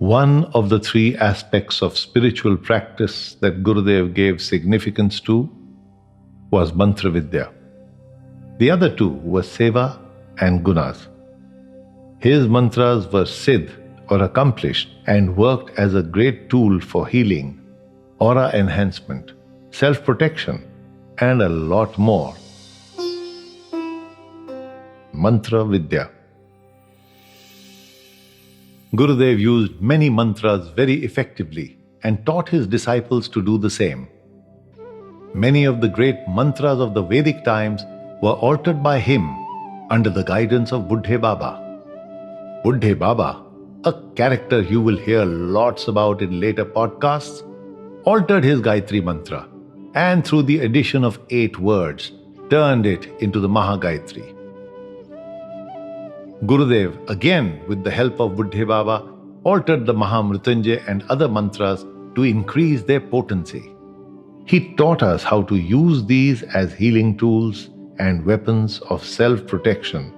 One of the three aspects of spiritual practice that Gurudev gave significance to was Mantra Vidya. The other two were Seva and Gunas. His mantras were siddh or accomplished and worked as a great tool for healing, aura enhancement, self-protection, and a lot more. Mantra Vidya. Gurudev used many mantras very effectively and taught his disciples to do the same. Many of the great mantras of the Vedic times were altered by him under the guidance of Buddhe Baba. Buddhe Baba, a character you will hear lots about in later podcasts, altered his Gayatri mantra and through the addition of 8 words, turned it into the Mahagayatri. Gurudev, again with the help of Buddhe Baba, altered the Mahamrityunjay and other mantras to increase their potency. He taught us how to use these as healing tools and weapons of self-protection.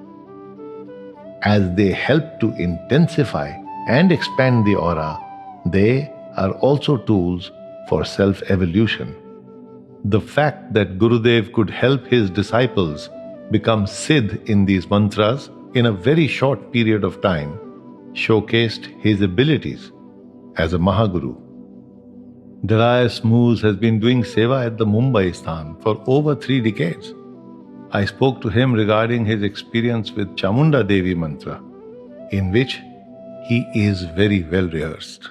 As they help to intensify and expand the aura, they are also tools for self-evolution. The fact that Gurudev could help his disciples become siddh in these mantras in a very short period of time showcased his abilities as a mahaguru. Darius Moose has been doing seva at the Mumbai Sthan for over 3 decades. I spoke to him regarding his experience with Chamunda Devi mantra, in which he is very well rehearsed.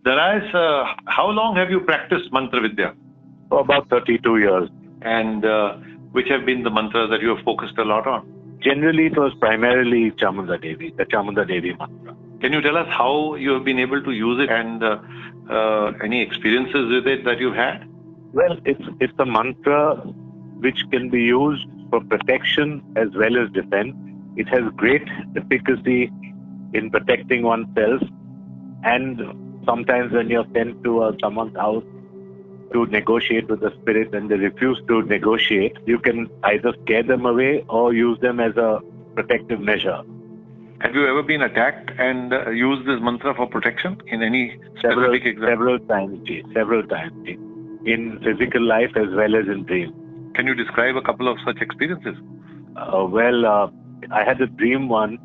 Darius, how long have you practiced Mantra Vidya? For about 32 years. And which have been the mantras that you have focused a lot on? Generally, it was primarily Chamunda Devi, the Chamunda Devi mantra. Can you tell us how you have been able to use it and any experiences with it that you've had? Well, it's a mantra which can be used for protection as well as defense. It has great efficacy in protecting oneself, and sometimes when you're sent to someone's house to negotiate with the spirit and they refuse to negotiate, you can either scare them away or use them as a protective measure. Have you ever been attacked and used this mantra for protection in any specific example? Several times. In physical life as well as in dreams. Can you describe a couple of such experiences? I had a dream once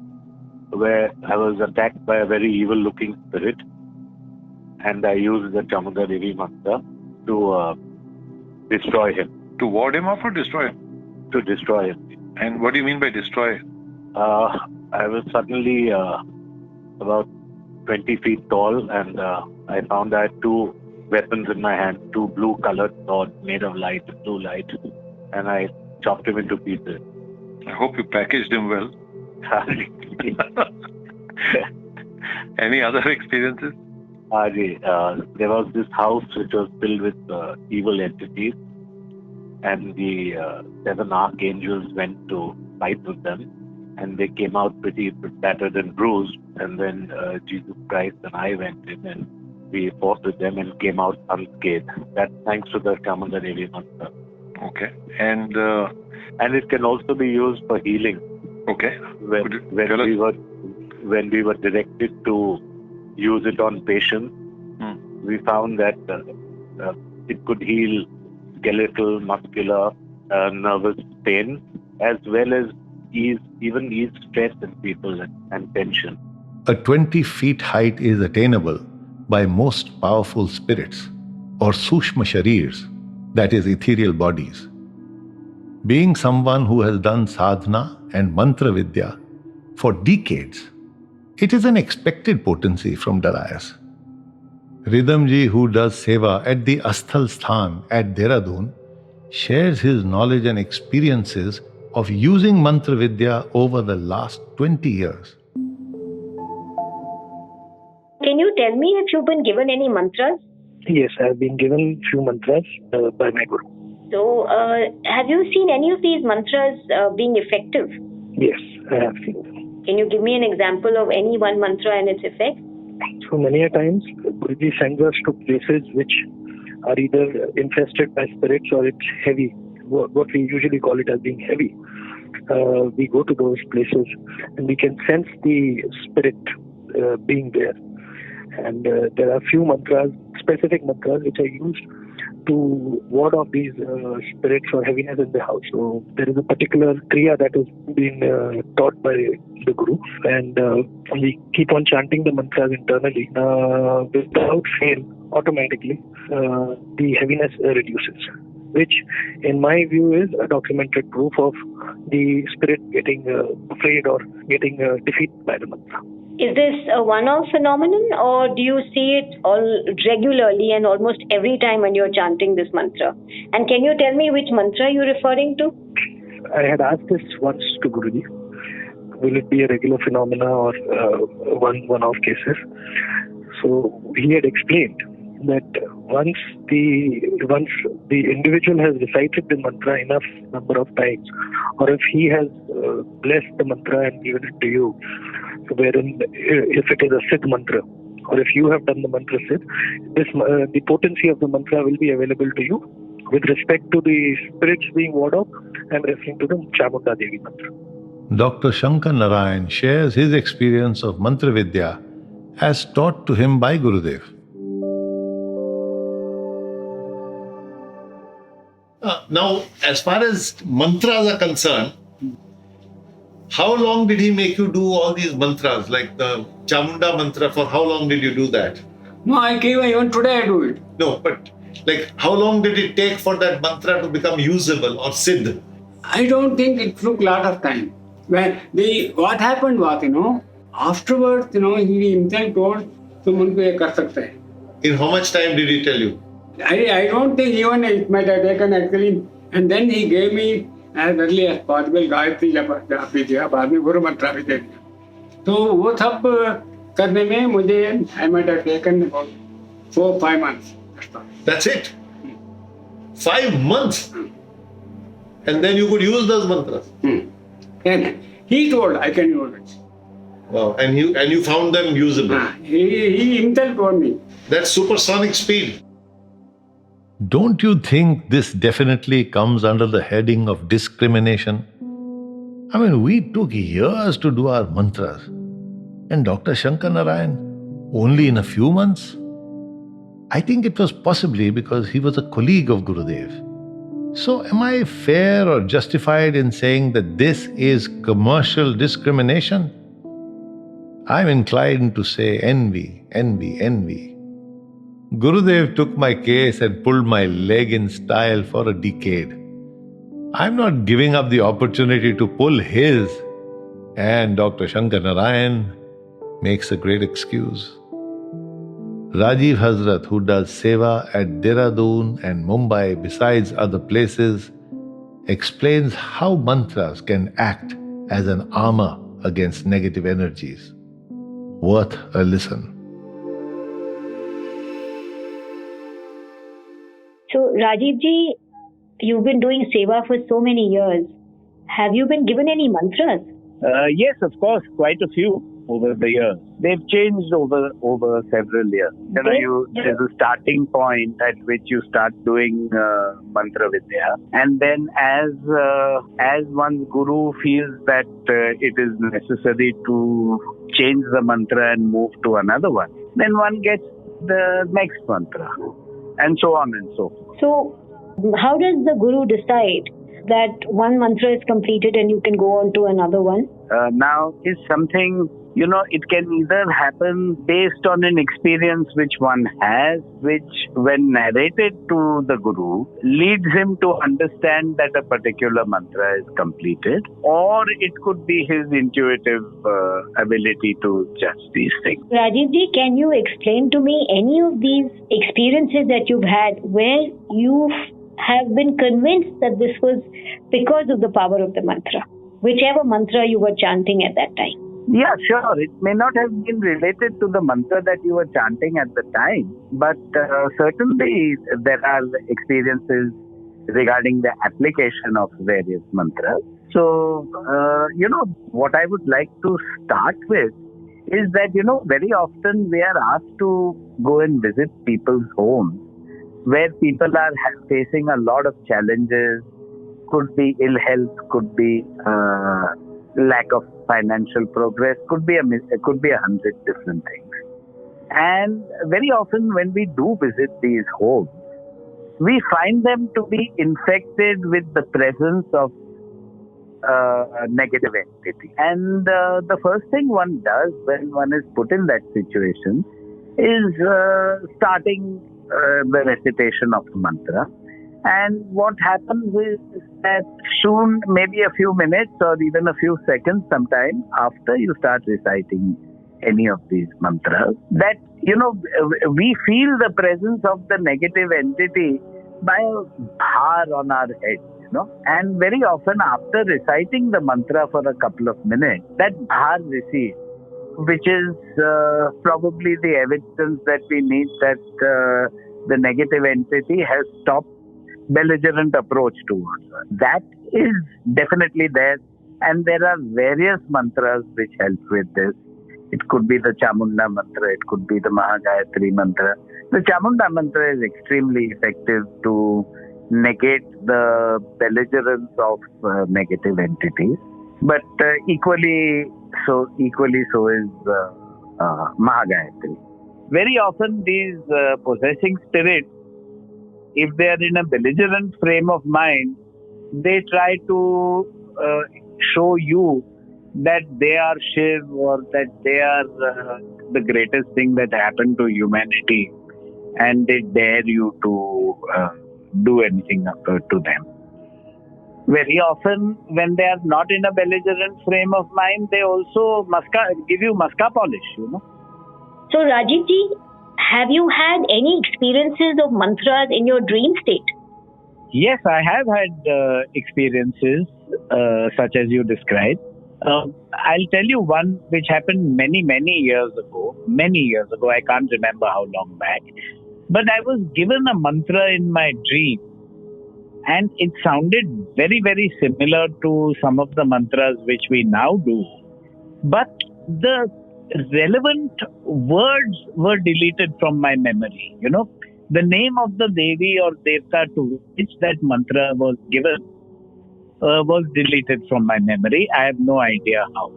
where I was attacked by a very evil-looking spirit, and I used the Chamunda Devi mantra to destroy him. To ward him off or destroy him? To destroy him. And what do you mean by destroy? I was suddenly about 20 feet tall, and I found I had 2 weapons in my hand, 2 blue-colored swords made of blue light, and I chopped him into pieces. I hope you packaged him well. Any other experiences? There was this house which was filled with evil entities, and the 7 archangels went to fight with them, and they came out pretty battered and bruised, and then Jesus Christ and I went in and we fought with them and came out unscathed. That's thanks to the Chamunda Devi mantra. Okay. And it can also be used for healing. Okay. When we were directed to use it on patients, we found that it could heal skeletal, muscular, nervous pain, as well as ease stress in people and tension. A 20 feet height is attainable by most powerful spirits or Sushma Sharirs, that is ethereal bodies. Being someone who has done sadhana and mantra vidya for decades, it is an expected potency from Darius. Ridhamji, who does seva at the Asthal Sthan at Dehradun, shares his knowledge and experiences of using mantra vidya over the last 20 years. Can you tell me if you've been given any mantras? Yes, I have been given few mantras by my guru. So, have you seen any of these mantras being effective? Yes, I have seen them. Can you give me an example of any one mantra and its effect? So many a times, Guruji sends us to places which are either infested by spirits or it's heavy, what we usually call it as being heavy. we go to those places and we can sense the spirit being there. And there are few mantras, specific mantras, which are used to ward off these spirits or heaviness in the house. So there is a particular kriya that has been taught by the Guru, and we keep on chanting the mantras internally without fail. Automatically, the heaviness reduces, which in my view is a documented proof of the spirit getting afraid or getting defeated by the mantra. Is this a one-off phenomenon, or do you see it all regularly and almost every time when you're chanting this mantra? And can you tell me which mantra you're referring to? I had asked this once to Guruji. Will it be a regular phenomena or one-off cases? So he had explained that once the individual has recited the mantra enough number of times, or if he has blessed the mantra and given it to you, wherein if it is a Siddh mantra, or if you have done the mantra Siddh, the potency of the mantra will be available to you. With respect to the spirits being ward off, I am referring to the Chamunda Devi mantra. Dr. Shankar Narayan shares his experience of Mantra Vidya as taught to him by Gurudev. Now, as far as mantras are concerned, how long did he make you do all these mantras? Like the Chamunda mantra, for how long did you do that? No, even today I do it. No, but like how long did it take for that mantra to become usable or siddh? I don't think it took a lot of time. What happened was, afterwards, he himself told, someone ko ye kar sakta hai. In how much time did he tell you? I don't think even it might have taken actually. And then he gave me as early as possible Gayatri japa भी दिया, बाद में गुरु मंत्र भी दे दिया. तो वो सब करने में मुझे I might have taken about 4-5 months. That's it? 5 months? And then you could use those mantras? And he told I can use it. Wow, and you found them usable? He himself told me. That's supersonic speed. Don't you think this definitely comes under the heading of discrimination? I mean, we took years to do our mantras. And Dr. Shankar Narayan, only in a few months? I think it was possibly because he was a colleague of Gurudev. So am I fair or justified in saying that this is commercial discrimination? I'm inclined to say envy, envy, envy. Gurudev took my case and pulled my leg in style for a decade. I'm not giving up the opportunity to pull his, and Dr. Shankar Narayan makes a great excuse. Rajiv Hazrat, who does seva at Dehradun and Mumbai besides other places, explains how mantras can act as an armor against negative energies. Worth a listen. So, Rajiv ji, you've been doing seva for so many years. Have you been given any mantras? Yes, of course, quite a few over the years. They've changed over several years. There's a starting point at which you start doing Mantra Vidya, and then as one's guru feels that it is necessary to change the mantra and move to another one, then one gets the next mantra, and so on and so forth. So, how does the guru decide that one mantra is completed and you can go on to another one? Now is something, it can either happen based on an experience which one has, which when narrated to the guru leads him to understand that a particular mantra is completed, or it could be his intuitive ability to judge these things. Rajiv ji, can you explain to me any of these experiences that you've had where you have been convinced that this was because of the power of the mantra, whichever mantra you were chanting at that time? Yeah, sure. It may not have been related to the mantra that you were chanting at the time, but certainly there are experiences regarding the application of various mantras. So, what I would like to start with is that, very often we are asked to go and visit people's homes where people are facing a lot of challenges, could be ill health, could be lack of financial progress, could be 100 different things. And very often when we do visit these homes, we find them to be infected with the presence of a negative entity. And the first thing one does when one is put in that situation is starting the recitation of the mantra. And what happens is that soon, maybe a few minutes or even a few seconds sometime after you start reciting any of these mantras, that, we feel the presence of the negative entity by a bhar on our head, And very often after reciting the mantra for a couple of minutes, that bhar recedes, which is probably the evidence that we need that the negative entity has stopped belligerent approach towards us. That is definitely there, and there are various mantras which help with this. It could be the Chamunda mantra, it could be the Mahagayatri mantra. The Chamunda mantra is extremely effective to negate the belligerence of negative entities, but equally so is Mahagayatri. Very often these possessing spirits, if they are in a belligerent frame of mind, they try to show you that they are Shiv or that they are the greatest thing that happened to humanity, and they dare you to do anything to them. Very often, when they are not in a belligerent frame of mind, they also give you maska polish, So, Rajiv ji, have you had any experiences of mantras in your dream state? Yes, I have had experiences such as you described. I'll tell you one which happened many years ago. I can't remember how long back. But I was given a mantra in my dream, and it sounded very, very similar to some of the mantras which we now do. But the relevant words were deleted from my memory. The name of the Devi or Devta to which that mantra was given was deleted from my memory. I have no idea how.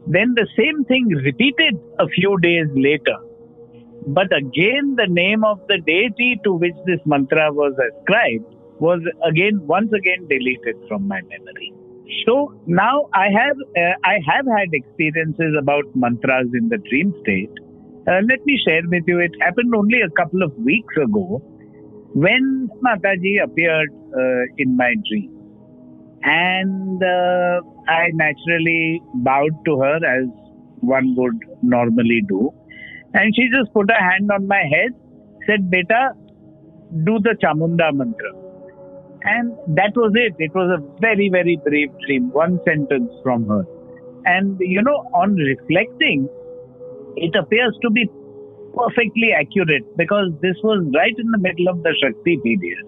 Then the same thing repeated a few days later. But again, the name of the deity to which this mantra was ascribed was once again deleted from my memory. So now I have had experiences about mantras in the dream state. Let me share with you. It happened only a couple of weeks ago when Mataji appeared in my dream. And I naturally bowed to her as one would normally do. And she just put her hand on my head, said, "Beta, do the Chamunda mantra." And that was it. It was a very, very brief dream, one sentence from her. And, on reflecting, it appears to be perfectly accurate because this was right in the middle of the Shakti period.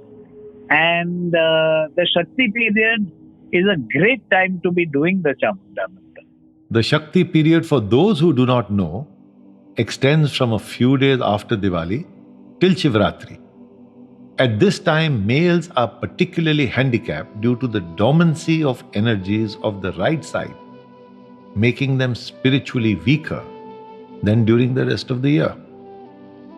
And the Shakti period is a great time to be doing the Chamunda mantra. The Shakti period, for those who do not know, extends from a few days after Diwali till Shivratri. At this time, males are particularly handicapped due to the dormancy of energies of the right side, making them spiritually weaker than during the rest of the year.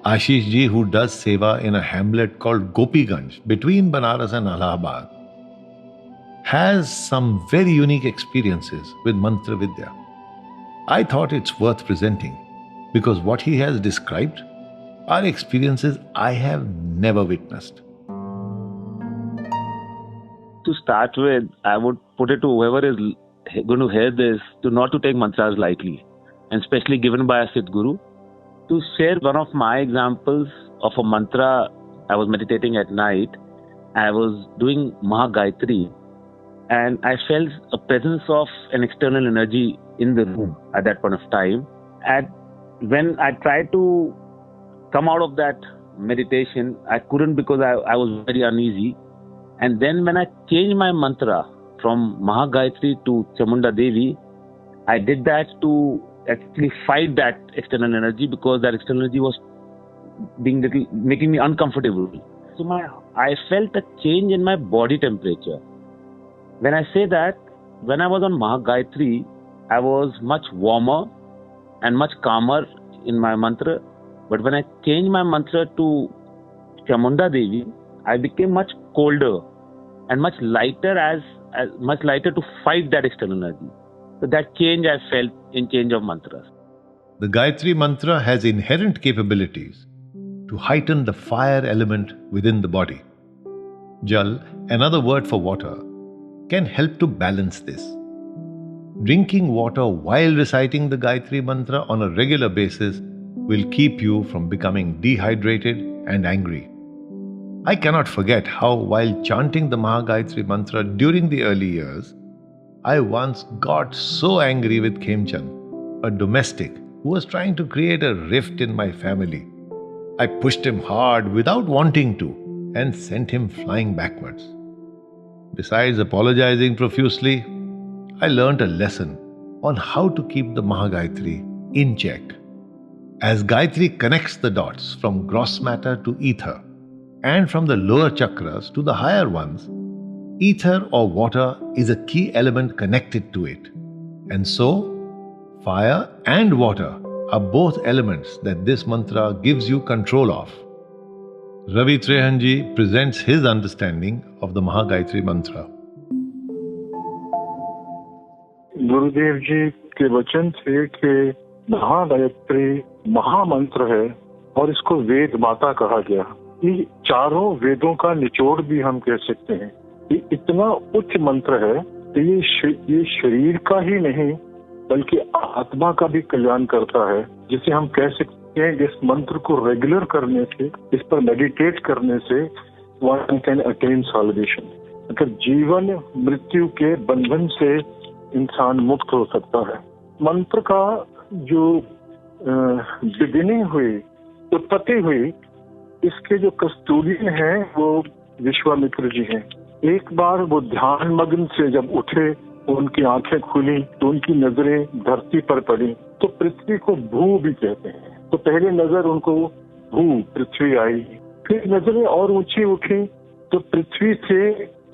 Ashish ji, who does seva in a hamlet called Gopiganj between Banaras and Allahabad, has some very unique experiences with Mantra Vidya. I thought it's worth presenting because what he has described are experiences I have never witnessed. To start with, I would put it to whoever is going to hear this not to take mantras lightly, and especially given by a Sadhguru. To share one of my examples of a mantra, I was meditating at night. I was doing Mahagayatri, and I felt a presence of an external energy in the room at that point of time. And when I tried to come out of that meditation, I couldn't because I was very uneasy. And then when I changed my mantra from Mahagayatri to Chamunda Devi, I did that to actually fight that external energy because that external energy was making me uncomfortable. So I felt a change in my body temperature. When I say that, when I was on Mahagayatri, I was much warmer and much calmer in my mantra. But when I changed my mantra to Chamunda Devi, I became much colder and much lighter much lighter to fight that external energy. So that change I felt in change of mantras. The Gayatri Mantra has inherent capabilities to heighten the fire element within the body. Jal, another word for water, can help to balance this. Drinking water while reciting the Gayatri Mantra on a regular basis will keep you from becoming dehydrated and angry. I cannot forget how, while chanting the Mahagayatri Mantra during the early years, I once got so angry with Khemchand, a domestic who was trying to create a rift in my family. I pushed him hard without wanting to and sent him flying backwards. Besides apologizing profusely, I learnt a lesson on how to keep the Mahagayatri in check. As Gayatri connects the dots from gross matter to ether, and from the lower chakras to the higher ones, ether or water is a key element connected to it. And so, fire and water are both elements that this mantra gives you control of. Ravi Trehanji presents his understanding of the Mahagayatri Mantra. गुरुदेव जी के वचन थे कि महागायत्री महामंत्र है और इसको वेद माता कहा गया। ये चारों वेदों का निचोड़ भी हम कह सकते हैं। ये इतना उच्च मंत्र है कि ये शरीर का ही नहीं बल्कि आत्मा का भी कल्याण करता है, जिसे हम कह सकते हैं कि इस मंत्र को रेगुलर करने से, इस पर मेडिटेट करने से वन कैन अटेन सॉल्वेशन। अगर जीवन मृत्यु के बंधन से इंसान मुक्त हो सकता है। मंत्र का जो बिगिनिंग हुई, उत्पत्ति हुई, इसके जो कस्तूरियन हैं वो विश्वामित्र जी हैं। एक बार वो ध्यान मग्न से जब उठे, उनकी आंखें खुली तो उनकी नजरें धरती पर पड़ी। तो पृथ्वी को भू भी कहते हैं। तो पहले नजर उनको भू पृथ्वी आई, फिर नजरें और ऊंची उठी तो पृथ्वी से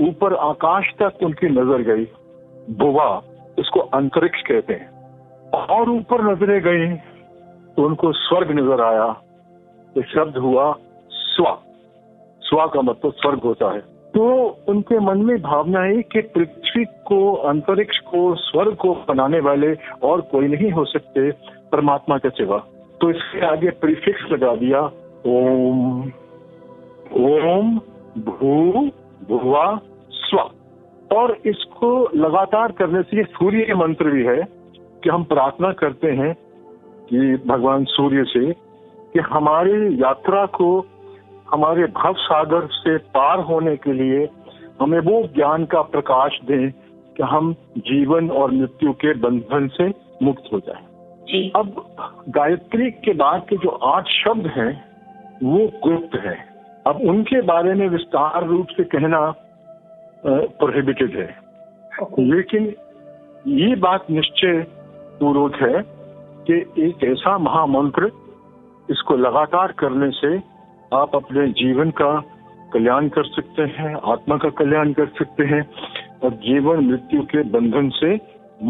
ऊपर आकाश तक उनकी नजर गई, भुवा, इसको अंतरिक्ष कहते हैं। और ऊपर नजरें गई तो उनको स्वर्ग नजर आया। तो शब्द हुआ स्वा, स्वा का मतलब स्वर्ग होता है। तो उनके मन में भावना है कि पृथ्वी को, अंतरिक्ष को, स्वर्ग को बनाने वाले और कोई नहीं हो सकते परमात्मा के सिवा। तो इसके आगे प्रीफिक्स लगा दिया ओम, ओम भू भुवा स्वा। और इसको लगातार करने से ये सूर्य मंत्र भी है कि हम प्रार्थना करते हैं कि भगवान सूर्य से कि हमारी यात्रा को, हमारे भव सागर से पार होने के लिए हमें वो ज्ञान का प्रकाश दें कि हम जीवन और मृत्यु के बंधन से मुक्त हो जाएं। अब गायत्री के बाद के जो 8 शब्द हैं वो गुप्त हैं। अब उनके बारे में विस्तार रूप से कहना प्रोहिबिटेड है, लेकिन ये बात निश्चय पूर्वक है कि एक ऐसा महामंत्र, इसको लगातार करने से आप अपने जीवन का कल्याण कर सकते हैं, आत्मा का कल्याण कर सकते हैं और जीवन मृत्यु के बंधन से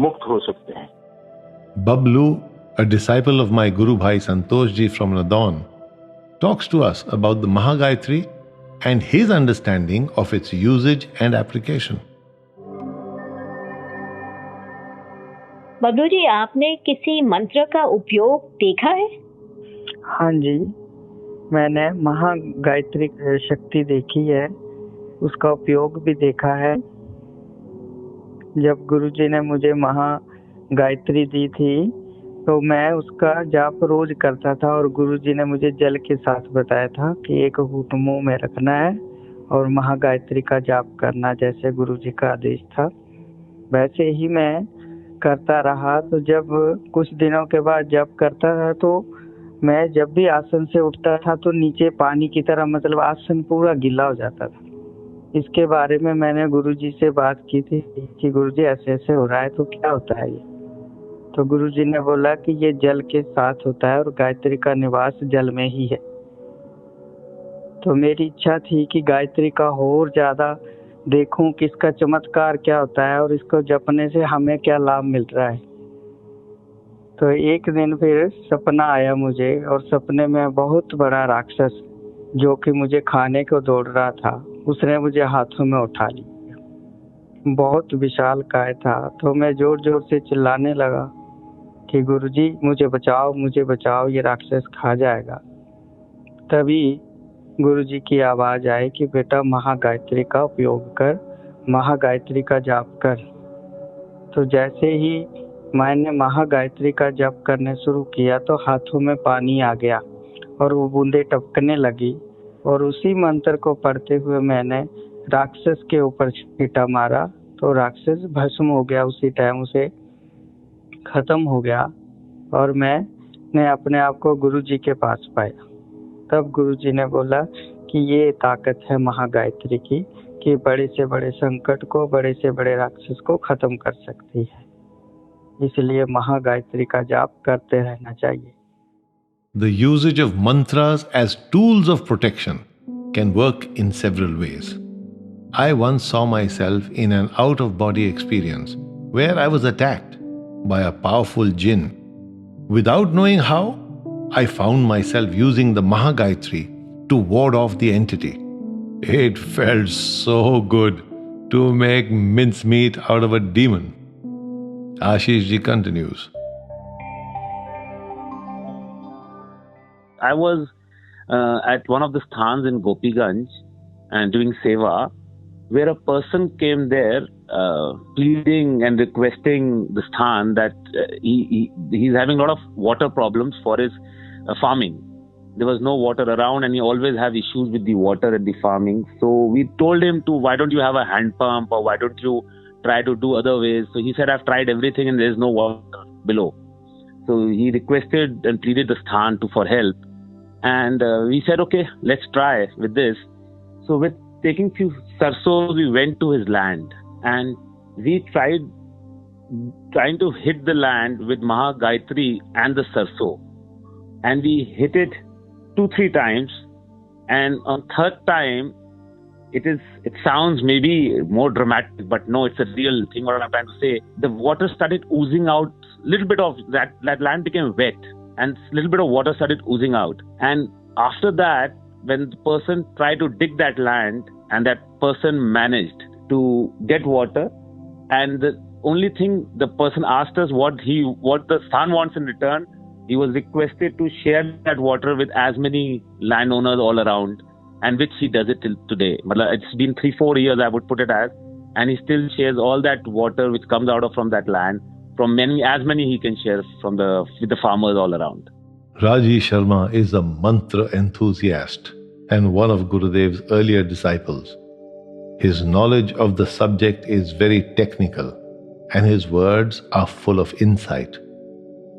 मुक्त हो सकते हैं। Bablu, a disciple of my Guru Bhai Santosh ji from Nadon, talks to us about the Mahagayatri and his understanding of its usage and application. Bablu ji, आपने किसी मंत्र का उपयोग देखा है? हाँ जी, मैंने महागायत्री शक्ति देखी है, उसका उपयोग भी देखा है। जब गुरुजी ने मुझे महागायत्री दी थी तो मैं उसका जाप रोज करता था और गुरुजी ने मुझे जल के साथ बताया था कि 1 घूंट मुंह में रखना है और महागायत्री का जाप करना, जैसे गुरुजी का आदेश था वैसे ही मैं करता रहा। तो जब कुछ दिनों के बाद जब करता था तो मैं जब भी आसन से उठता था तो नीचे पानी की तरह, मतलब आसन पूरा गीला हो जाता था। इसके बारे में मैंने गुरुजी से बात की थी कि गुरुजी ऐसे ऐसे हो रहा है तो क्या होता है ये। तो गुरुजी ने बोला कि ये जल के साथ होता है और गायत्री का निवास जल में ही है। तो मेरी इच्छा थी कि गायत्री का और ज्यादा देखूं कि इसका चमत्कार क्या होता है और इसको जपने से हमें क्या लाभ मिल रहा है। तो एक दिन फिर सपना आया मुझे, और सपने में बहुत बड़ा राक्षस जो कि मुझे खाने को दौड़ रहा था, उसने मुझे हाथों में उठा लिया। बहुत विशाल काय था। तो मैं जोर जोर से चिल्लाने लगा कि गुरुजी मुझे बचाओ, मुझे बचाओ, ये राक्षस खा जाएगा। तभी गुरुजी की आवाज आई कि बेटा महागायत्री का उपयोग कर, महागायत्री का जाप कर। तो जैसे ही मैंने महागायत्री का जप करने शुरू किया तो हाथों में पानी आ गया और वो बूंदे टपकने लगी, और उसी मंत्र को पढ़ते हुए मैंने राक्षस के ऊपर छींटा मारा तो राक्षस भस्म हो गया। उसी टाइम उसे खत्म हो गया और मैंने अपने आप को गुरुजी के पास पाया। तब गुरुजी ने बोला कि ये ताकत है महागायत्री की, कि बड़े से बड़े संकट को, बड़े से बड़े राक्षस को खत्म कर सकती है। इसलिए महागायत्री का जाप करते रहना चाहिए। The usage of mantras as tools of protection can work in several ways. I once saw myself in an out-of-body experience where I was attacked by a powerful jinn. Without knowing how, I found myself using the Mahagayatri to ward off the entity. It felt so good to make mincemeat out of a demon. Ashish ji continues. I was at one of the sthans in Gopiganj and doing seva, where a person came there pleading and requesting the sthan that he's having a lot of water problems for his farming. There was no water around and he always have issues with the water at the farming. So we told him to, why don't you have a hand pump, or why don't you try to do other ways? So he said, I've tried everything and there's no water below. So he requested and pleaded the sthan for help. And we said, okay, let's try with this. So with taking few sarsos, we went to his land and we trying to hit the land with Mahagayatri and the sarso. And we hit it 2-3 times. And on third time, it sounds maybe more dramatic, but no, it's a real thing. What I'm trying to say, the water started oozing out. Little bit of that land became wet, and little bit of water started oozing out. And after that, when the person tried to dig that land, and that person managed to get water, and the only thing the person asked us what the Sthan wants in return, he was requested to share that water with as many landowners all around, and which he does it till today. It's been 3-4 years, I would put it as, and he still shares all that water which comes out from that land, from as many he can share with the farmers all around. Raji Sharma is a mantra enthusiast and one of Gurudev's earlier disciples. His knowledge of the subject is very technical and his words are full of insight.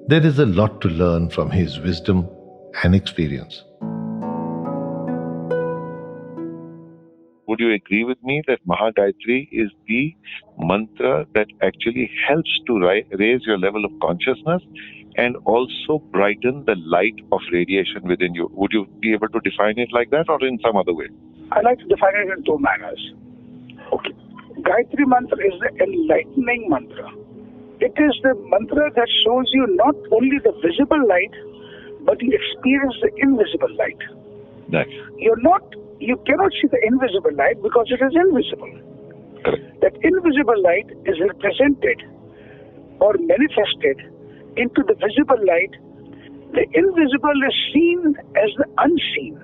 There is a lot to learn from his wisdom and experience. Would you agree with me that Mahagayatri is the mantra that actually helps to raise your level of consciousness and also brighten the light of radiation within you? Would you be able to define it like that or in some other way? I like to define it in two manners. Okay. Gayatri mantra is the enlightening mantra. It is the mantra that shows you not only the visible light, but you experience the invisible light. Nice. You cannot see the invisible light because it is invisible. Correct. That invisible light is represented or manifested into the visible light. The invisible is seen as the unseen.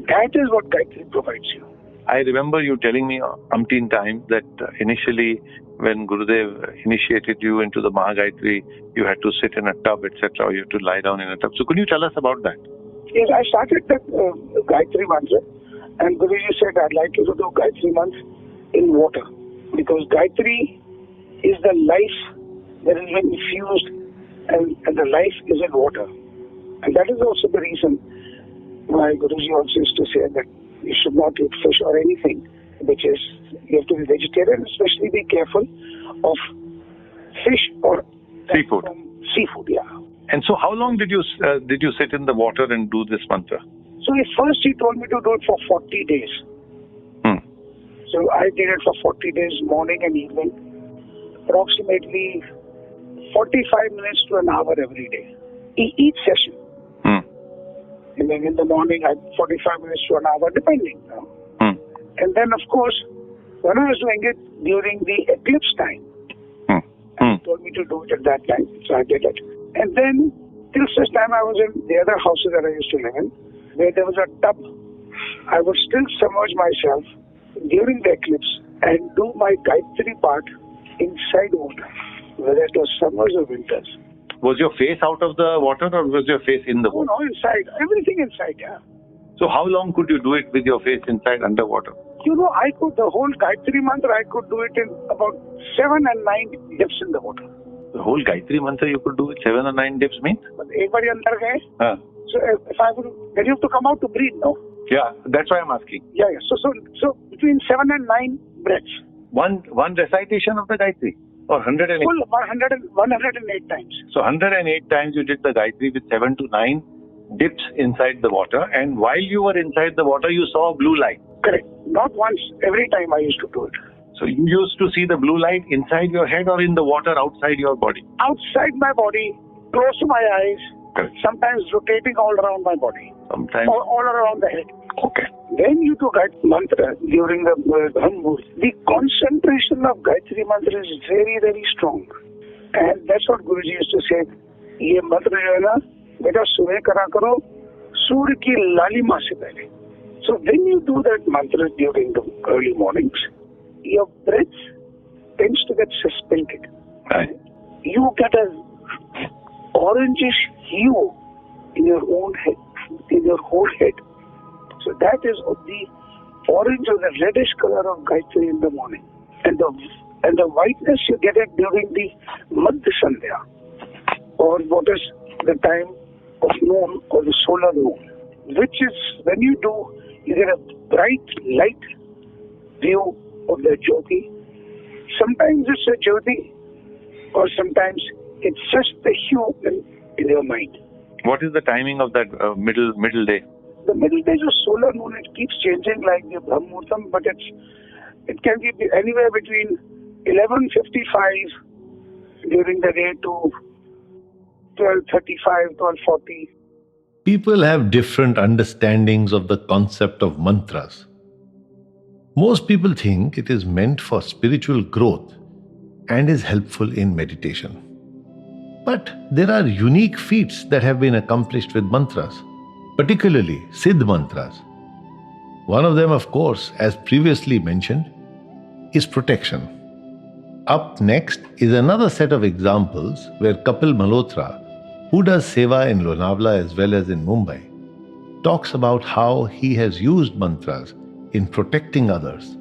That is what Gayatri provides you. I remember you telling me umpteen times that initially when Gurudev initiated you into the Mahagayatri, you had to sit in a tub, etc., or you had to lie down in a tub. So could you tell us about that? Yes, I started that Gayatri mantra, and Guruji said, I'd like you to do Gayatri mantra in water, because Gayatri is the life that has been infused, and the life is in water. And that is also the reason why Guruji also used to say that you should not eat fish or anything, which is, you have to be vegetarian, especially be careful of fish or seafood. Seafood, yeah. And so how long did you sit in the water and do this mantra? So first he told me to do it for 40 days. So I did it for 40 days, morning and evening, approximately 45 minutes to an hour every day, each session. And then in the morning, I 45 minutes to an hour, depending. And then, of course, when I was doing it during the eclipse time, he told me to do it at that time, so I did it. And then, till such time I was in the other houses that I used to live in, where there was a tub, I would still submerge myself during the eclipse and do my Gayatri part inside water, whether it was summers or winters. Was your face out of the water or was your face in the water? No, inside. Everything inside, yeah. So how long could you do it with your face inside underwater? I could, the whole Gayatri Mantra, I could do it in about 7 and 9 dips in the water. The whole Gayatri Mantra you could do with 7 or 9 dips means? But ek bari andar gaye. So if I would, then you have to come out to breathe, no? Yeah, that's why I'm asking. Yeah. So between 7 and 9 breaths. One recitation of the Gayatri? Or 108? Full 108 times. So 108 times you did the Gayatri with 7 to 9 dips inside the water, and while you were inside the water you saw blue light. Correct. Not once, every time I used to do it. So you used to see the blue light inside your head or in the water outside your body? Outside my body, close to my eyes, correct. Sometimes rotating all around my body. Sometimes? All around the head. Okay. When you do Gayatri Mantra during the Brahma, the concentration of Gayatri Mantra is very, very strong. And that's what Guruji used to say, ये मंत्र जो है ना, बेटा सुबह करा करो, सूर्य की लालिमा से पहले. So when you do that mantra during the early mornings, your breath tends to get suspended. Right. You get a orangish hue in your own head, in your whole head. So that is the orange or the reddish color of Gayatri in the morning. And the whiteness you get it during the Madhya Sandhya, or what is the time of noon or the solar noon, which is when you do, you get a bright light view of the Jyoti. Sometimes it's a Jyoti, or sometimes it's just the hue in your mind. What is the timing of that middle day? The middle days of solar moon, it keeps changing like the Brahmuhurtam, but it can be anywhere between 11:55 during the day to 12:35, 12:40. People have different understandings of the concept of mantras. Most people think it is meant for spiritual growth and is helpful in meditation. But there are unique feats that have been accomplished with mantras, particularly Siddh mantras. One of them, of course, as previously mentioned, is protection. Up next is another set of examples where Kapil Malhotra, who does seva in Lonavala as well as in Mumbai, talks about how he has used mantras in protecting others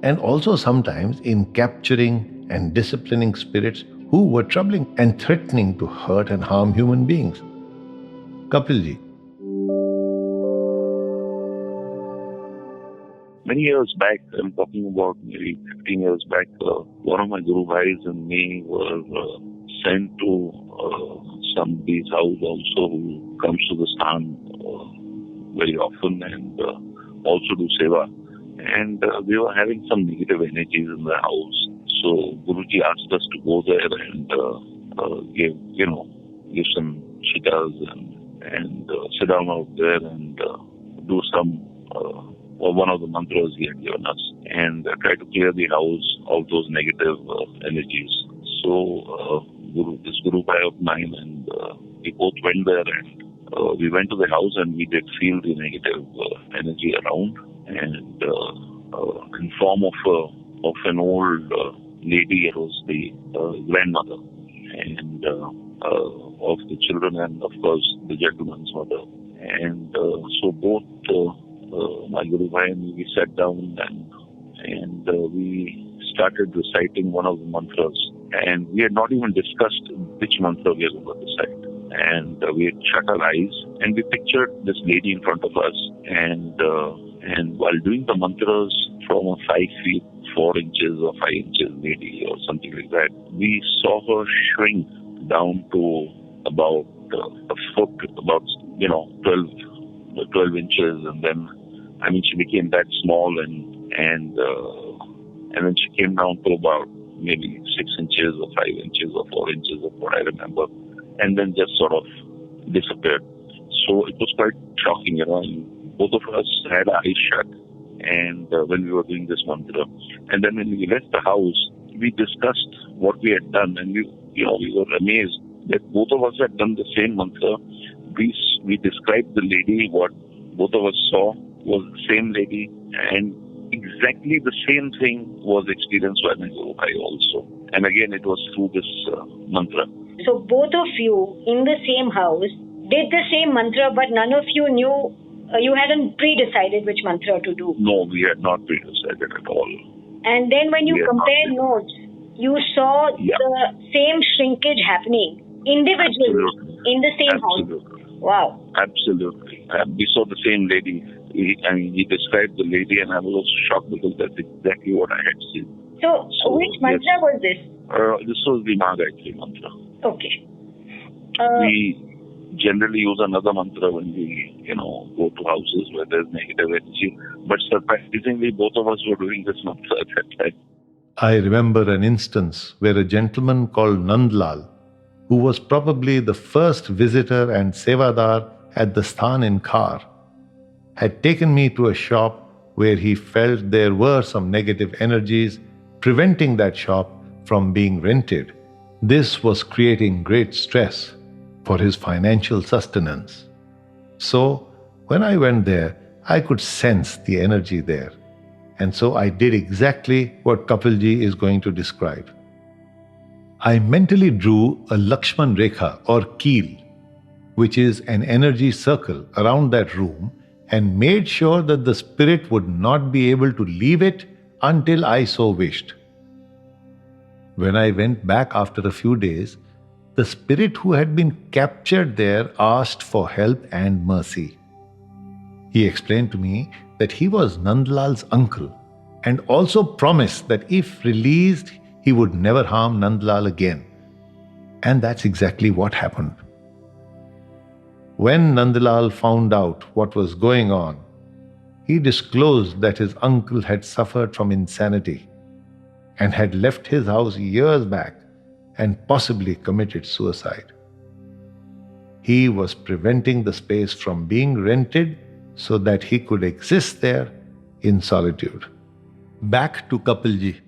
and also sometimes in capturing and disciplining spirits who were troubling and threatening to hurt and harm human beings. Kapilji. Many years back, I'm talking about maybe 15 years back, one of my Guru Bhais and me were sent to somebody's house also who comes to the Sthan very often and also do seva. And we were having some negative energies in the house. So Guruji asked us to go there and give some shitas and sit down out there and do some one of the mantras he had given us and try to clear the house of those negative energies. So this Guru Bhai of mine and we both went there and we went to the house and we did feel the negative energy around and in form of an old lady. It was the grandmother and of the children and of course the gentleman's mother. And so both my Guru Bhai and we sat down and we started reciting one of the mantras. And we had not even discussed which mantra we were going to recite. And we had shut our eyes and we pictured this lady in front of us. And while doing the mantras from a 5 feet 4 inches or 5 inches lady or something like that, we saw her shrink down to about a foot, about 12 inches, and then she became that small and And then she came down to about maybe 6 inches or 5 inches or 4 inches of what I remember, and then just sort of disappeared. So it was quite shocking, and both of us had our eyes shut, and when we were doing this mantra. And then when we left the house, we discussed what we had done, and we were amazed that both of us had done the same mantra. We described the lady. What both of us saw was the same lady, and exactly the same thing was experienced by my Guru Bhai also. And again, it was through this mantra. So both of you in the same house did the same mantra, but none of you knew, you hadn't pre-decided which mantra to do. No, we had not pre-decided at all. And then when you compared notes, you saw the same shrinkage happening individually in the same house. Wow. Absolutely. We saw the same lady. He described the lady, and I was also shocked because that's exactly what I had seen. So which mantra was this? This was the Mahagayatri mantra. Okay. We generally use another mantra when we, go to houses where there's negative energy. But surprisingly, both of us were doing this mantra at that time. I remember an instance where a gentleman called Nandlal, who was probably the first visitor and sevadar at the Sthan in Khar, had taken me to a shop where he felt there were some negative energies preventing that shop from being rented. This was creating great stress for his financial sustenance. So, when I went there, I could sense the energy there. And so I did exactly what Kapilji is going to describe. I mentally drew a Lakshman Rekha or keel, which is an energy circle around that room, and made sure that the spirit would not be able to leave it until I so wished. When I went back after a few days, the spirit who had been captured there asked for help and mercy. He explained to me that he was Nandlal's uncle and also promised that if released, he would never harm Nandlal again. And that's exactly what happened. When Nandlal found out what was going on, he disclosed that his uncle had suffered from insanity and had left his house years back and possibly committed suicide. He was preventing the space from being rented so that he could exist there in solitude. Back to Kapilji.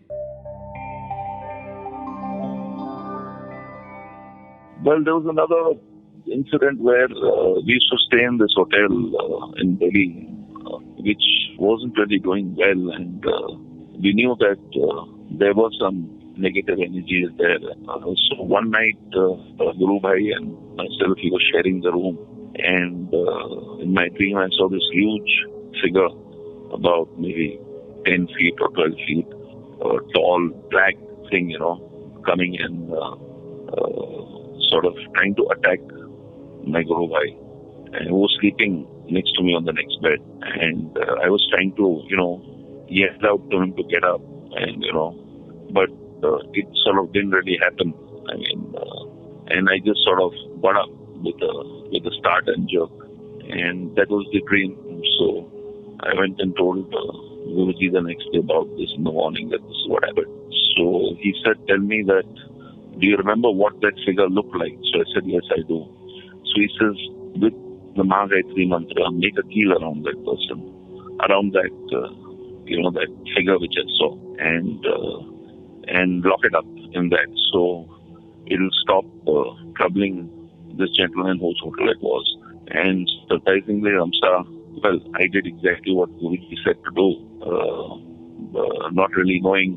Well, there was another incident where we used to stay in this hotel in Delhi, which wasn't really going well, and we knew that there were some negative energies there. So one night, Guru Bhai and myself, we were sharing the room, and in my dream I saw this huge figure, about maybe 10 feet or 12 feet, tall, black thing, coming and sort of trying to attack my Guru Bhai. And he was sleeping next to me on the next bed. And I was trying to, yell out to him to get up. And, but it sort of didn't really happen. And I just sort of got up with a start and jerk. And that was the dream. So I went and told Guruji the next day about this in the morning, that this is what happened. So he said, tell me that, do you remember what that figure looked like? So I said, yes, I do. So he says, with the Mahagayatri mantra, make a keel around that person, around that, that figure which I saw, and lock it up in that. So it'll stop troubling this gentleman whose hotel it was. And surprisingly, Ramsa, well, I did exactly what Guruji said to do, not really knowing,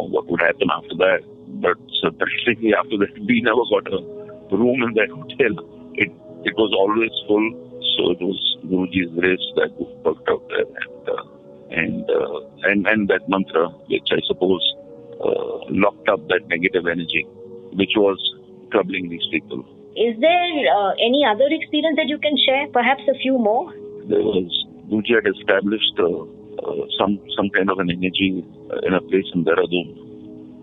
what would happen after that. But surprisingly, after that, we never got a room in that hotel. It was always full, so it was Guruji's grace that worked out there, and that mantra, which I suppose locked up that negative energy, which was troubling these people. Is there any other experience that you can share? Perhaps a few more? There was, Guruji had established some kind of an energy in a place in Dehradun.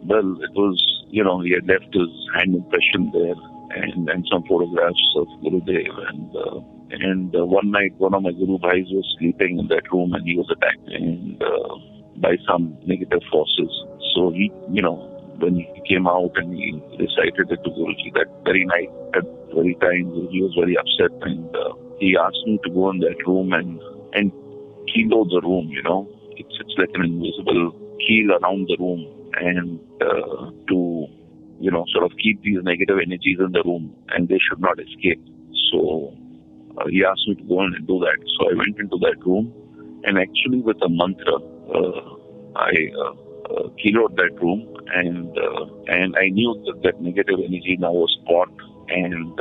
Well, it was, he had left his hand impression there and some photographs of Gurudev. And one night, one of my Guru Bhais was sleeping in that room and he was attacked. And by some negative forces. So he, when he came out and he recited it to Guruji that very night, at the very time, he was very upset, and he asked me to go in that room and keel the room. It's like an invisible keel around the room, and to sort of keep these negative energies in the room, and they should not escape. So he asked me to go in and do that. So I went into that room, and actually with a mantra, I keynote that room, and I knew that negative energy now was caught and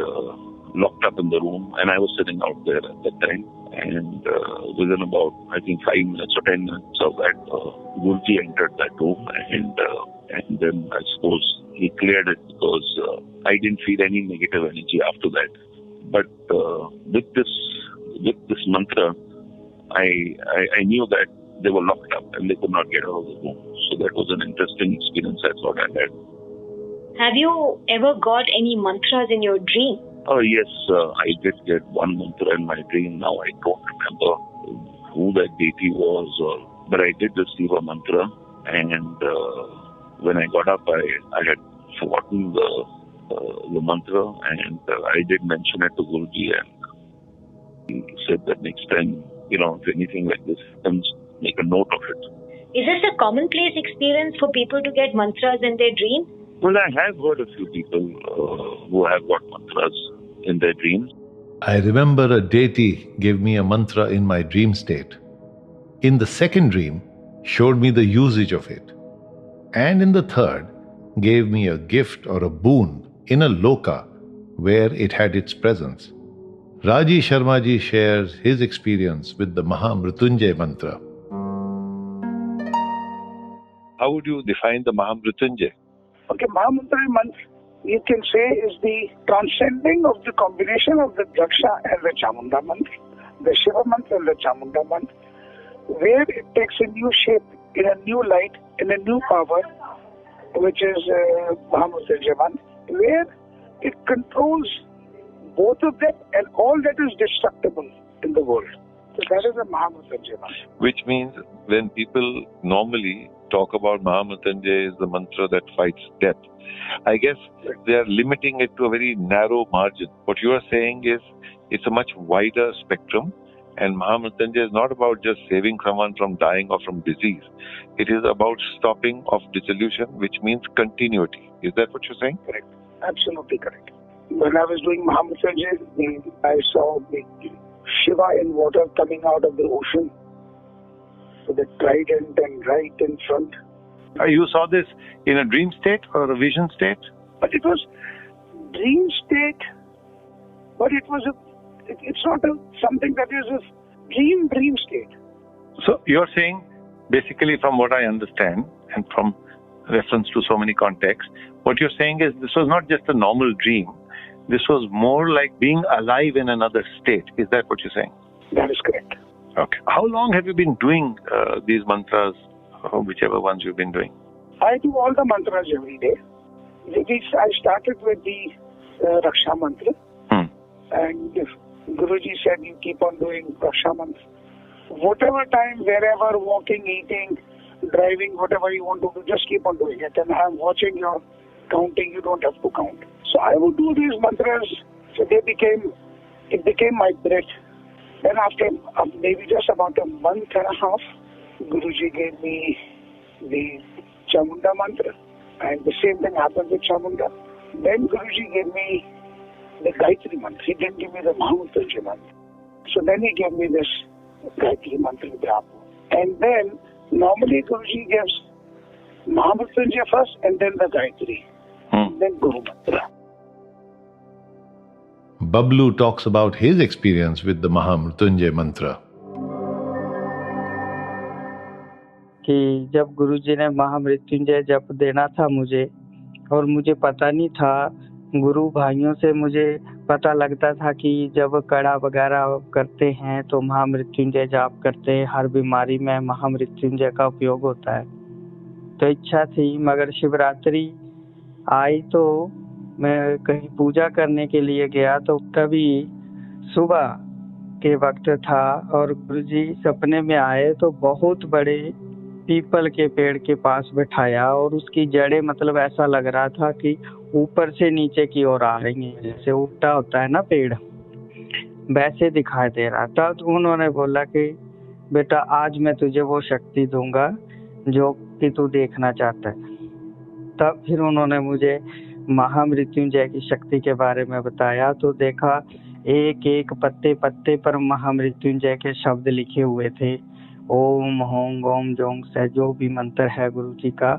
locked up in the room, and I was sitting out there at that time. And within about, I think, 5 minutes or 10 minutes of that, Guruji entered that room, and then I suppose he cleared it, because I didn't feel any negative energy after that. But with this mantra, I knew that they were locked up and they could not get out of the room. So that was an interesting experience I thought I had. Have you ever got any mantras in your dream? Oh yes, I did get one mantra in my dream. Now I don't remember who that deity was, but I did receive a mantra, and when I got up, I had forgotten the mantra, and I did mention it to Guruji, and he said that next time, if anything like this happens, make a note of it. Is this a commonplace experience for people to get mantras in their dream? Well, I have heard a few people who have got mantras in their dreams. I remember a deity gave me a mantra in my dream state. In the second dream, showed me the usage of it. And in the third, gave me a gift or a boon in a loka where it had its presence. Raji Sharma ji shares his experience with the Mahamrityunjay mantra. How would you define the Mahamrityunjay? Okay, Mahamrityunjay mantra, you can say, is the transcending of the combination of the Daksha and the Chamunda mantra, the Shiva mantra and the Chamunda mantra, where it takes a new shape, in a new light, in a new power, which is Mahamrityunjay mantra, where it controls both of them and all that is destructible in the world. So that is the Mahamrityunjay mantra. Which means when people normally talk about Mahamrityunjay is the mantra that fights death, I guess they are limiting it to a very narrow margin. What you are saying is it's a much wider spectrum, and Mahamrityunjay is not about just saving someone from dying or from disease. It is about stopping of dissolution, which means continuity. Is that what you're saying? Correct. Absolutely correct. When I was doing Mahamrityunjay, I saw the Shiva in water coming out of the ocean with a trident and right in front. You saw this in a dream state or a vision state? But it was dream state, but it's not something that is a dream state. So you're saying, basically from what I understand and from reference to so many contexts, what you're saying is this was not just a normal dream. This was more like being alive in another state. Is that what you're saying? That is correct. Okay. How long have you been doing these mantras, whichever ones you've been doing? I do all the mantras every day. I started with the Raksha mantra. And Guruji said you keep on doing Raksha mantra. Whatever time, wherever, walking, eating, driving, whatever you want to do, just keep on doing it. And I'm watching your counting, you don't have to count. So I would do these mantras, so it became my breath. Then after maybe just about a month and a half, Guruji gave me the Chamunda mantra, and the same thing happened with Chamunda. Then Guruji gave me the Gayatri mantra. He didn't give me the Mahamrityunjay mantra. So then he gave me this Gayatri mantra. And then normally Guruji gives Mahamrityunjay first and then the Gayatri. Then Guru mantra. Bablu talks about his experience with the Mahamrityunjay mantra. कि जब गुरुजी ने महामृत्युंजय जप देना था मुझे, और मुझे पता नहीं था, गुरु भाइयों से मुझे पता लगता था कि जब कड़ा वगैरह करते हैं तो महामृत्युंजय जाप करते हैं, हर बीमारी में महामृत्युंजय का उपयोग होता है। तो इच्छा थी, मगर शिवरात्रि आई तो मैं कहीं पूजा करने के लिए गया, तो तभी सुबह के वक्त था और गुरुजी सपने में आए तो बहुत बड़े पीपल के पेड़ के पास बैठाया और उसकी जड़ें मतलब ऐसा लग रहा था कि ऊपर से नीचे की ओर आ रही हैं, जैसे उल्टा होता है ना पेड़, वैसे दिखाई दे रहा था। तो उन्होंने बोला कि बेटा आज मैं तुझे वो शक्ति दूंगा जो कि तू देखना चाहता है। तब फिर उन्होंने मुझे महामृत्युंजय की शक्ति के बारे में बताया। तो देखा एक एक पत्ते पत्ते पर महामृत्युंजय के शब्द लिखे हुए थे। ओम होम ओम जोंग से जो भी मंत्र है गुरु जी का,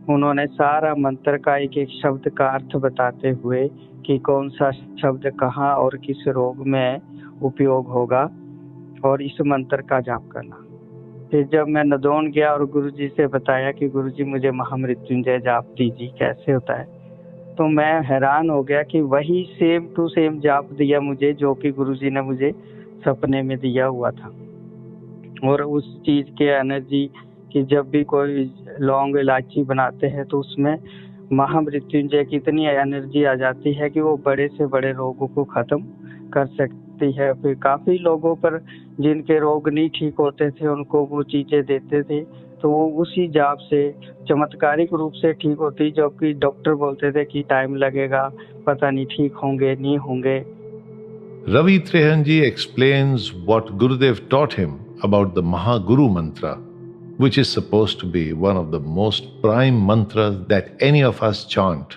उन्होंने सारा मंत्र का एक एक शब्द का अर्थ बताते हुए कि कौन सा शब्द कहाँ और किस रोग में उपयोग होगा और इस मंत्र का जाप करना। फिर जब मैं नदौन गया और गुरुजी से बताया कि गुरुजी मुझे महामृत्युंजय जाप दीजिए कैसे होता है, तो मैं हैरान हो गया कि वही सेम टू सेम जाप दिया मुझे जो कि गुरुजी ने मुझे सपने में दिया हुआ था। और उस चीज के एनर्जी कि जब भी कोई लौंग इलायची बनाते हैं तो उसमें महामृत्युंजय की इतनी एनर्जी आ जाती है कि वो बड़े से बड़े रोगों को खत्म कर सकती है। फिर काफी लोगों पर जिनके रोग नहीं ठीक होते थे उनको वो चीजें देते थे, तो वो उसी जाप से चमत्कारिक रूप से ठीक होती, जबकि डॉक्टर बोलते थे कि टाइम लगेगा, पता नहीं ठीक होंगे नहीं होंगे। Ravi Trehanji explains what Gurudev taught him about the Mahaguru mantra, which is supposed to be one of the most prime mantras that any of us chant.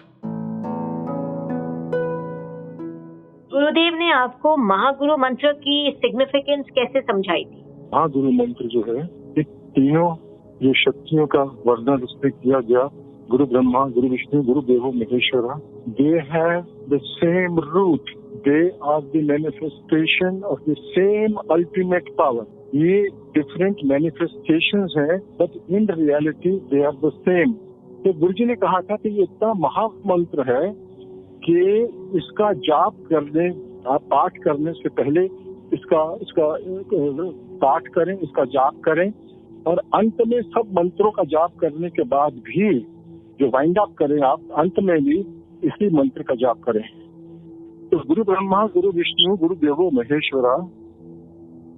गुरुदेव ने आपको महागुरु मंत्र की सिग्निफिकेंस कैसे समझाई थी? महागुरु मंत्र जो है, ये तीनों जो शक्तियों का वर्णन उसमें किया गया, गुरु ब्रह्मा, गुरु विष्णु, गुरु देवो Maheshwara, they have the same root, they are the manifestation of the same ultimate power. ये different manifestations हैं, but in reality they are the same. तो गुरुजी ने कहा था कि ये इतना महामंत्र है कि इसका जाप करने, पाठ करने से पहले इसका पाठ करें, इसका जाप करें, और अंत में सब मंत्रों का जाप करने के बाद भी जो वाइंड अप करें आप, अंत में भी इसी मंत्र का जाप करें। तो गुरु ब्रह्मा, गुरु विष्णु, गुरु देवो महेश्वरा,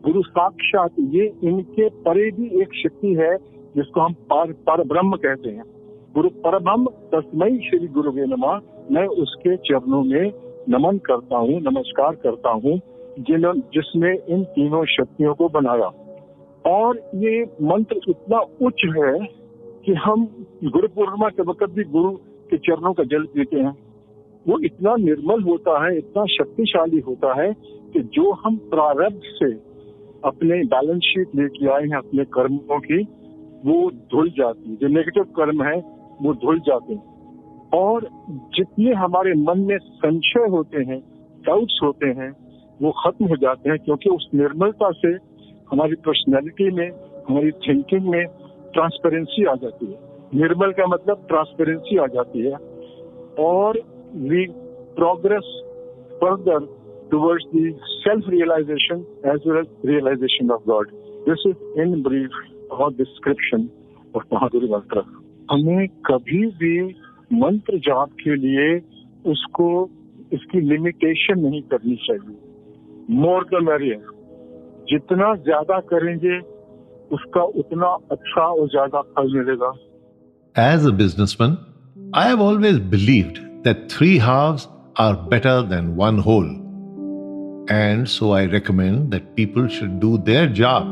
गुरु साक्षात, ये इनके परे भी एक शक्ति है जिसको हम पर ब्रह्म कहते हैं। गुरु परब्रह्म तस्मै श्री गुरुवे नमः, मैं उसके चरणों में नमन करता हूँ, नमस्कार करता हूँ, जिसने इन तीनों शक्तियों को बनाया। और ये मंत्र इतना उच्च है कि हम गुरु पूर्णिमा के वक्त भी गुरु के चरणों का जल पीते हैं। वो इतना निर्मल होता है, इतना शक्तिशाली होता है कि जो हम प्रारब्ध से अपने बैलेंस शीट लेके आए हैं अपने कर्मों की, वो धुल जाती है। जो नेगेटिव कर्म है वो धुल जाते हैं, और जितने हमारे मन में संशय होते हैं, डाउट्स होते हैं, वो खत्म हो जाते हैं, क्योंकि उस निर्मलता से हमारी पर्सनैलिटी में, हमारी थिंकिंग में ट्रांसपेरेंसी आ जाती है। निर्मल का मतलब ट्रांसपेरेंसी आ जाती है, और we progress further towards the self realization as well as realization of God. This is in brief our description of Mahaguru mantra. हमें कभी भी मंत्र जाप के लिए उसको, इसकी लिमिटेशन नहीं करनी चाहिए। मोर द मैरियर, जितना ज्यादा करेंगे उसका उतना अच्छा और ज्यादा फल मिलेगा। As a businessman, I have always believed that 3 halves are better than 1 whole. And so I recommend that people should do their job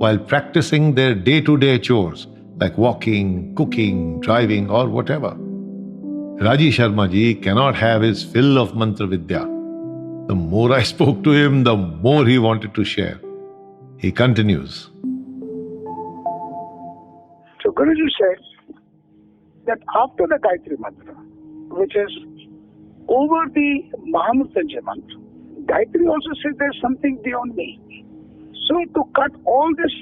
while practicing their day-to-day chores like walking, cooking, driving, or whatever. Raji Sharma ji cannot have his fill of Mantra Vidya. The more I spoke to him, the more he wanted to share. He continues. So Guruji said that after the Gayatri Mantra, which is over the Mahamrityunjay Mantra, Gayatri also says there's something beyond me. So to cut all this,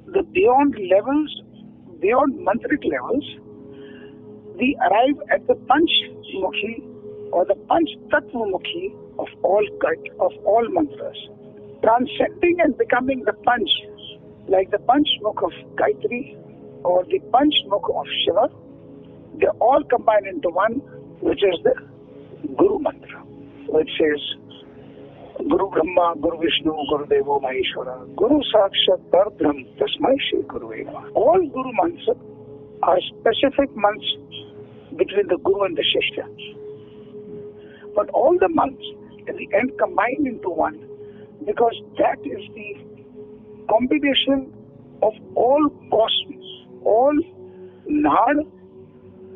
the beyond levels, beyond mantric levels, we arrive at the Panch Mukhi or the Panch Tattva Mukhi of all mantras, transcending and becoming the Panch, like the Panch Mukh of Gayatri or the Panch Mukh of Shiva. They all combine into one, which is the Guru Mantra, which says Guru Brahma, Guru Vishnu, Guru Devo Maheshwara, Guru Sakshat Parabrahm, Tasmai Shri Gurave Namah. All Guru mantras are specific mantras between the Guru and the Shishya. But all the mantras at the end combine into one, because that is the combination of all cosmos, all Nad,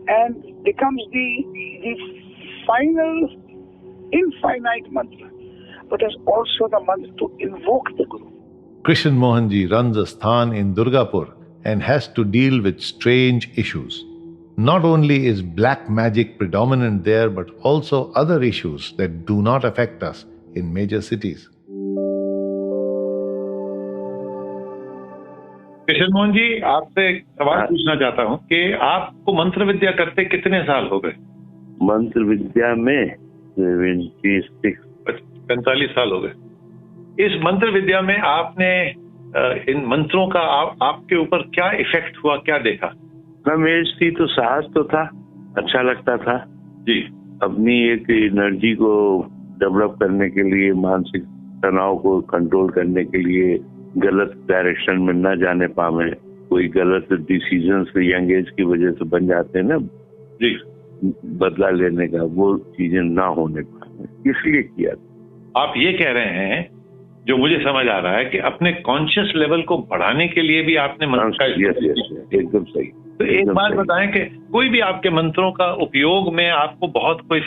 and becomes the final infinite mantra, but is also the mantra to invoke the Guru. Krishan Mohanji runs a sthan in Durgapur and has to deal with strange issues. Not only is black magic predominant there, but also other issues that do not affect us in major cities. Kishan Mohan ji, आपसे एक सवाल पूछना चाहता हूँ कि आपको मंत्र विद्या करते कितने साल हो गए? मंत्र विद्या में 45 साल हो गए। इस मंत्र विद्या में आपने इन मंत्रों का आपके ऊपर क्या इफेक्ट हुआ, क्या देखा? रमेश थी तो साहस तो था, अच्छा लगता था जी। अपनी एक एनर्जी को डेवलप करने के लिए, मानसिक तनाव को कंट्रोल करने के लिए, गलत डायरेक्शन में न जाने पावे, कोई गलत डिसीजंस यंग एज की वजह से बन जाते हैं ना जी, बदला लेने का, वो चीजें ना होने पाए, इसलिए किया। आप ये कह रहे हैं, जो मुझे समझ आ रहा है, कि अपने कॉन्शियस लेवल को बढ़ाने के लिए भी आपने मंत्र का एकदम सही। तो एक बात बताएं कि कोई भी आपके मंत्रों का उपयोग में आपको बहुत कोई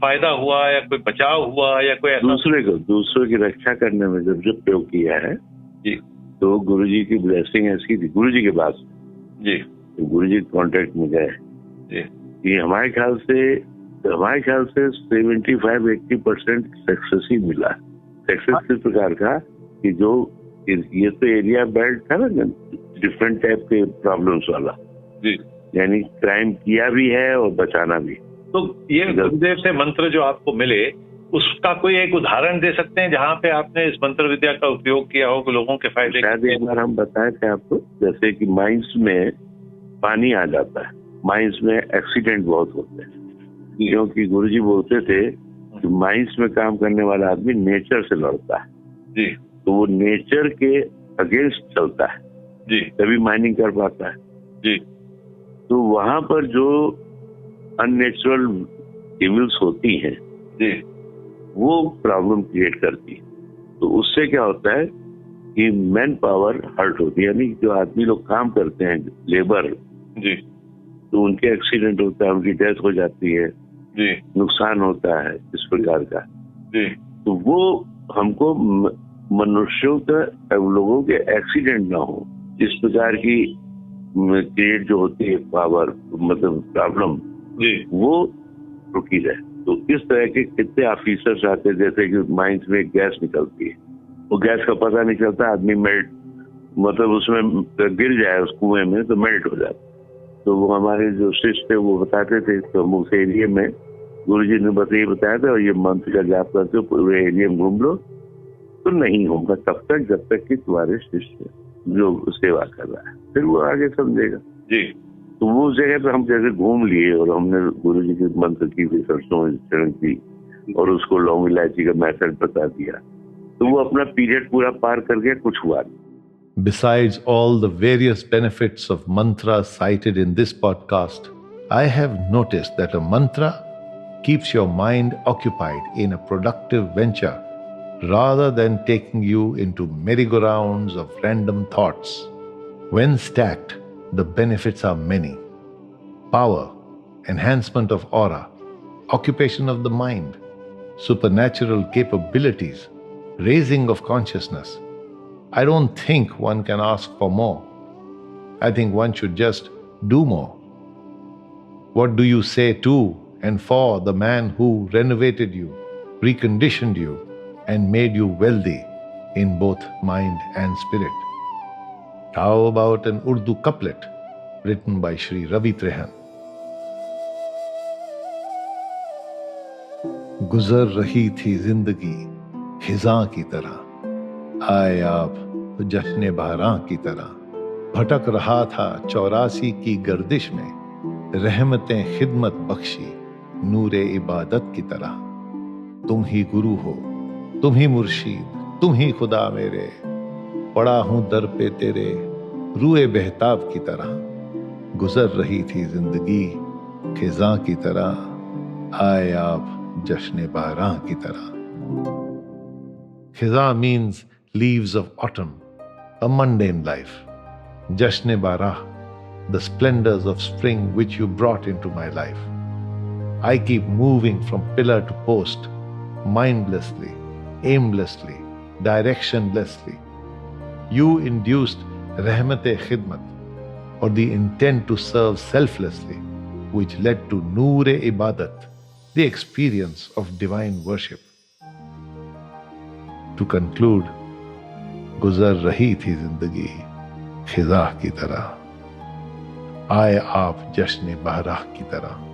फायदा हुआ या कोई बचाव हुआ या कोई ऐसा? दूसरों की रक्षा करने में जब प्रयोग किया है जी, तो गुरुजी की ब्लेसिंग ऐसी थी, गुरुजी के पास जी, गुरुजी कॉन्टेक्ट में गए जी, ये हमारे ख्याल से 75-80% सक्सेस ही मिला। सक्सेस किस प्रकार का कि जो ये तो एरिया बेल्ट था ना, डिफरेंट टाइप के प्रॉब्लम्स वाला जी, यानी क्राइम किया भी है और बचाना भी। तो ये गुरुदेव से मंत्र जो आपको मिले, उसका कोई एक उदाहरण दे सकते हैं जहाँ पे आपने इस मंत्र विद्या का उपयोग किया हो, लोगों के फायदे? शायद एक बार हम बताए थे आपको, जैसे कि माइंस में पानी आ जाता है, माइंस में एक्सीडेंट बहुत होते हैं, क्योंकि गुरुजी बोलते थे कि माइंस में काम करने वाला आदमी नेचर से लड़ता है जी, तो वो नेचर के अगेंस्ट चलता है जी, तभी माइनिंग कर पाता है जी। तो वहां पर जो अननेचुरल इविल्स होती हैं जी, वो प्रॉब्लम क्रिएट करती है। तो उससे क्या होता है कि मैन पावर हर्ट होती है, यानी जो आदमी लोग काम करते हैं, लेबर जी, तो उनके एक्सीडेंट होता है, उनकी डेथ हो जाती है जी, नुकसान होता है इस प्रकार का जी। तो वो हमको मनुष्यों का, लोगों के एक्सीडेंट ना हो, इस प्रकार की क्रिएट जो होती है पावर, मतलब प्रॉब्लम जी, वो रुकी जाए। तो इस तरह के कितने ऑफिसर्स आते हैं, जैसे कि माइंस में एक गैस निकलती है, वो गैस का पता नहीं चलता, आदमी मेल्ट, मतलब उसमें गिर जाए उस कुएं में तो मेल्ट हो जाता। तो वो हमारे जो शिष्य थे वो बताते थे, तो हम उस एरिया में गुरुजी ने बताया था, और ये मंत्र का जाप करते हो, पूरे एरिया में घूम लो तो नहीं होगा तब तक जब तक कि तुम्हारे शिष्य जो सेवा कर रहा है, फिर वो आगे समझेगा जी। तो वो जगह पे हम जैसे घूम लिए और हमने गुरुजी के मंत्र की भी सरसों चरण की और उसको लौंग इलायची का मेथड बता दिया, तो वो अपना पीरियड पूरा पार कर गया, कुछ हुआ नहीं। Besides all the various benefits of mantra cited in this podcast, I have noticed that a mantra keeps your mind occupied in a productive venture rather than taking you into merry-go-rounds of random thoughts. When stacked, the benefits are many. Power, enhancement of aura, occupation of the mind, supernatural capabilities, raising of consciousness. I don't think one can ask for more. I think one should just do more. What do you say to and for the man who renovated you, reconditioned you, and made you wealthy in both mind and spirit? How about an Urdu couplet written by Sri Ravi Trehan? गुजर रही थी जिंदगी खिजां की तरह, आए आप जश्ने बहरां की तरह, भटक रहा था 84 की गर्दिश में, रहमतें खिदमत बख्शी नूरे इबादत की तरह। तुम ही गुरु हो, तुम ही मुर्शीद, तुम ही खुदा मेरे, पड़ा हूं दर पे तेरे, रूए बेहताब की तरह। गुजर रही थी जिंदगी खिज़ां की तरह, आए आप जश्न बारां की तरह। Khizan means leaves of autumn, a mundane life. Jashne Barah, the splendors of spring which you brought into my life. I keep moving from pillar to post, mindlessly, aimlessly, directionlessly. You induced Rahmat-e-Khidmat, or the intent to serve selflessly, which led to Noor-e-Ibadat, the experience of divine worship. To conclude, गुजर रही थी जिंदगी खिज़ां की तरह, आए आप जश्न Bahra की तरह।